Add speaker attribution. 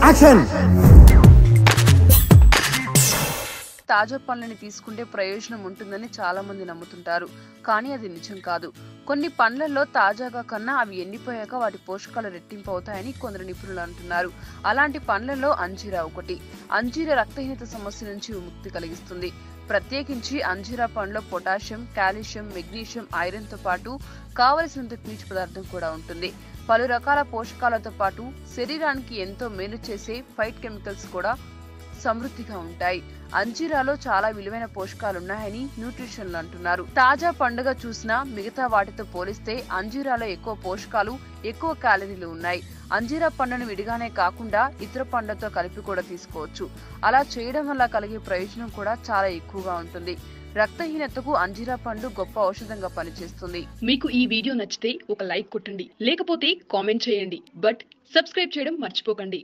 Speaker 1: Action.
Speaker 2: తాజా పండ్లని తీసుకుంటే ప్రయోజనం ఉంటుందని చాలా మంది నమ్ముతుంటారు, కానీ అది నిజం కాదు. కొన్ని పండ్లలో తాజాగా కన్నా అవి ఎండిపోయాక వాటి పోషకాలు రెట్టింపు అవుతాయని కొందరు నిపుణులు అంటున్నారు. అలాంటి పండ్లలో అంజీరా ఒకటి. అంజీరా రక్తహీనత సమస్య నుంచి విముక్తి కలిగిస్తుంది. ప్రత్యేకించి అంజీరా పండ్లో పొటాషియం, కాల్షియం, మెగ్నీషియం, ఐరన్ తో పాటు కావలసినంత పీచు పదార్థం కూడా ఉంటుంది. పలు రకాల పోషకాలతో పాటు శరీరానికి ఎంతో మేలు చేసే ఫైట్ కెమికల్స్ కూడా సమృద్ధిగా ఉంటాయి. అంజీరాలో చాలా విలువైన పోషకాలున్నాయని న్యూట్రిషన్లు అంటున్నారు. తాజా పండుగ చూసినా మిగతా వాటితో పోలిస్తే అంజీరాలో ఎక్కువ పోషకాలు, ఎక్కువ క్యాలరీలు ఉన్నాయి. అంజీరా పండును విడిగానే కాకుండా ఇతర పండ్లతో కలిపి కూడా తీసుకోవచ్చు. అలా చేయడం వల్ల కలిగే ప్రయోజనం కూడా చాలా ఎక్కువగా ఉంటుంది. రక్తహీనతకు అంజీరా పండు గొప్ప ఔషధంగా పనిచేస్తుంది.
Speaker 3: మీకు ఈ వీడియో నచ్చితే ఒక లైక్ కొట్టండి, లేకపోతే కామెంట్ చేయండి. బట్ సబ్స్క్రైబ్ చేయడం మర్చిపోకండి.